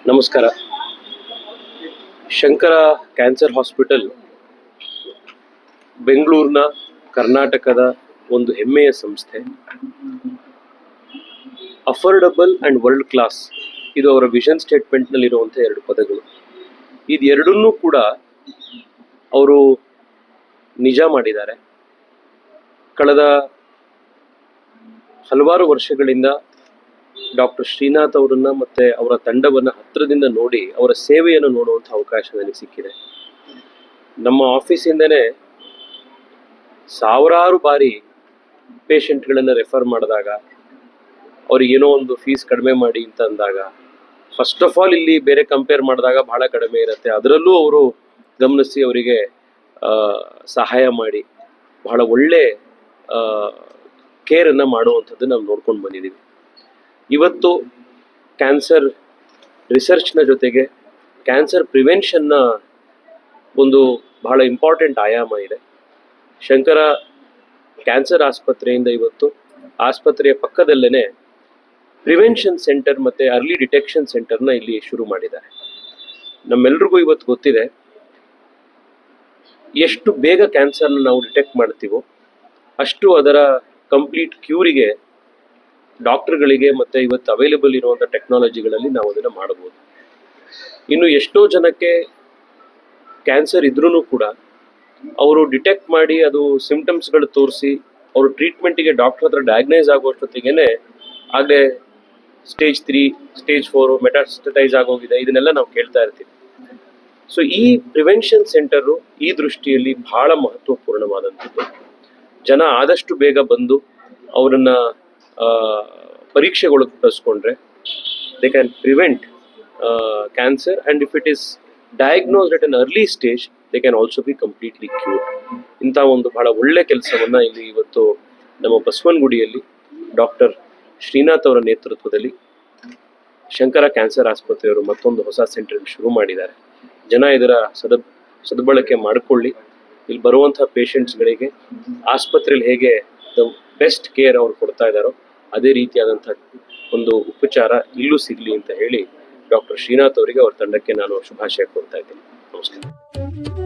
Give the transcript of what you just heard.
ನಮಸ್ಕಾರ. Shankara cancer hospital ಬೆಂಗಳೂರಿನ ಕರ್ನಾಟಕದ ಒಂದು ಹೆಮ್ಮೆಯ ಸಂಸ್ಥೆ. ಅಫೋರ್ಡಬಲ್ ಆ್ಯಂಡ್ ವರ್ಲ್ಡ್ ಕ್ಲಾಸ್ ಇದು ಅವರ ವಿಷನ್ ಸ್ಟೇಟ್ಮೆಂಟ್ನಲ್ಲಿರುವಂಥ ಎರಡು ಪದಗಳು. ಇದೆರಡನ್ನೂ ಕೂಡ ಅವರು ನಿಜ ಮಾಡಿದ್ದಾರೆ. ಕಳೆದ ಹಲವಾರು ವರ್ಷಗಳಿಂದ ಡಾಕ್ಟರ್ ಶ್ರೀನಾಥ್ ಅವರನ್ನ ಮತ್ತು ಅವರ ತಂಡವನ್ನು ಹತ್ತಿರದಿಂದ ನೋಡಿ ಅವರ ಸೇವೆಯನ್ನು ನೋಡುವಂಥ ಅವಕಾಶ ನನಗೆ ಸಿಕ್ಕಿದೆ. ನಮ್ಮ ಆಫೀಸಿಂದನೇ ಸಾವಿರಾರು ಬಾರಿ ಪೇಷಂಟ್ಗಳನ್ನು ರೆಫರ್ ಮಾಡಿದಾಗ ಅವ್ರಿಗೇನೋ ಒಂದು ಫೀಸ್ ಕಡಿಮೆ ಮಾಡಿ ಅಂತ ಅಂದಾಗ, ಫಸ್ಟ್ ಆಫ್ ಆಲ್ ಇಲ್ಲಿ ಬೇರೆ ಕಂಪೇರ್ ಮಾಡಿದಾಗ ಬಹಳ ಕಡಿಮೆ ಇರುತ್ತೆ. ಅದರಲ್ಲೂ ಅವರು ಗಮನಿಸಿ ಅವರಿಗೆ ಸಹಾಯ ಮಾಡಿ ಬಹಳ ಒಳ್ಳೆ ಕೇರನ್ನು ಮಾಡುವಂಥದ್ದು ನಾವು ನೋಡ್ಕೊಂಡು ಬಂದಿದ್ದೀವಿ. ಇವತ್ತು ಕ್ಯಾನ್ಸರ್ ರಿಸರ್ಚ್ನ ಜೊತೆಗೆ ಕ್ಯಾನ್ಸರ್ ಪ್ರಿವೆನ್ಷನ್ನ ಒಂದು ಬಹಳ ಇಂಪಾರ್ಟೆಂಟ್ ಆಯಾಮ ಇದೆ. ಶಂಕರ ಕ್ಯಾನ್ಸರ್ ಆಸ್ಪತ್ರೆಯಿಂದ ಇವತ್ತು ಆಸ್ಪತ್ರೆಯ ಪಕ್ಕದಲ್ಲೇ ಪ್ರಿವೆನ್ಷನ್ ಸೆಂಟರ್ ಮತ್ತು ಅರ್ಲಿ ಡಿಟೆಕ್ಷನ್ ಸೆಂಟರ್ನ ಇಲ್ಲಿ ಶುರು ಮಾಡಿದ್ದಾರೆ. ನಮ್ಮೆಲ್ರಿಗೂ ಇವತ್ತು ಗೊತ್ತಿದೆ, ಎಷ್ಟು ಬೇಗ ಕ್ಯಾನ್ಸರ್ನ ನಾವು ಡಿಟೆಕ್ಟ್ ಮಾಡ್ತೀವೋ ಅಷ್ಟು ಅದರ ಕಂಪ್ಲೀಟ್ ಕ್ಯೂರಿಗೆ ಡಾಕ್ಟರ್ಗಳಿಗೆ ಮತ್ತು ಇವತ್ತು ಅವೈಲೇಬಲ್ ಇರುವಂಥ ಟೆಕ್ನಾಲಜಿಗಳಲ್ಲಿ ನಾವು ಅದನ್ನು ಮಾಡಬಹುದು. ಇನ್ನು ಎಷ್ಟೋ ಜನಕ್ಕೆ ಕ್ಯಾನ್ಸರ್ ಇದ್ರೂ ಕೂಡ ಅವರು ಡಿಟೆಕ್ಟ್ ಮಾಡಿ ಅದು ಸಿಂಪ್ಟಮ್ಸ್ಗಳು ತೋರಿಸಿ ಅವರು ಟ್ರೀಟ್ಮೆಂಟಿಗೆ ಡಾಕ್ಟರ್ ಹತ್ರ ಡಯಾಗ್ನೈಸ್ ಆಗುವಷ್ಟೊತ್ತಿಗೆ ಆಗಲೇ ಸ್ಟೇಜ್ 3, ಸ್ಟೇಜ್ 4 ಮೆಟಾಸ್ಟಟೈಸ್ ಆಗೋಗಿದೆ. ಇದನ್ನೆಲ್ಲ ನಾವು ಕೇಳ್ತಾ ಇರ್ತೀವಿ. ಸೊ ಈ ಪ್ರಿವೆನ್ಷನ್ ಸೆಂಟರು ಈ ದೃಷ್ಟಿಯಲ್ಲಿ ಬಹಳ ಮಹತ್ವಪೂರ್ಣವಾದಂಥದ್ದು. ಜನ ಆದಷ್ಟು ಬೇಗ ಬಂದು ಅವರನ್ನ ಪರೀಕ್ಷೆಗೊಳಪಡಿಸ್ಕೊಂಡ್ರೆ they can prevent cancer, and if it is diagnosed at an early stage they can also be completely cured. ಇಂಥ ಒಂದು ಬಹಳ ಒಳ್ಳೆ ಕೆಲಸವನ್ನು ಇಲ್ಲಿ ಇವತ್ತು ನಮ್ಮ ಬಸವನಗುಡಿಯಲ್ಲಿ ಡಾಕ್ಟರ್ ಶ್ರೀನಾಥ್ ಅವರ ನೇತೃತ್ವದಲ್ಲಿ ಶಂಕರ ಕ್ಯಾನ್ಸರ್ ಆಸ್ಪತ್ರೆಯವರು ಮತ್ತೊಂದು ಹೊಸ ಸೆಂಟರ್ ಶುರು ಮಾಡಿದ್ದಾರೆ. ಜನ ಇದರ ಸದ್ಬಳಕೆ ಮಾಡಿಕೊಳ್ಳಿ. ಇಲ್ಲಿ ಬರುವಂಥ ಪೇಷಂಟ್ಸ್ಗಳಿಗೆ ಆಸ್ಪತ್ರೆಯಲ್ಲಿ ಹೇಗೆ ದ ಬೆಸ್ಟ್ ಕೇರ್ ಅವ್ರು ಕೊಡ್ತಾ ಇದ್ದಾರೋ ಅದೇ ರೀತಿಯಾದಂಥ ಒಂದು ಉಪಚಾರ ಇಲ್ಲೂ ಸಿಗಲಿ ಅಂತ ಹೇಳಿ ಡಾಕ್ಟರ್ ಶ್ರೀನಾಥ್ ಅವರಿಗೆ ಅವ್ರ ತಂಡಕ್ಕೆ ನಾನು ಶುಭಾಶಯ ಕೊಡ್ತಾ ಇದ್ದೀನಿ. ನಮಸ್ಕಾರ.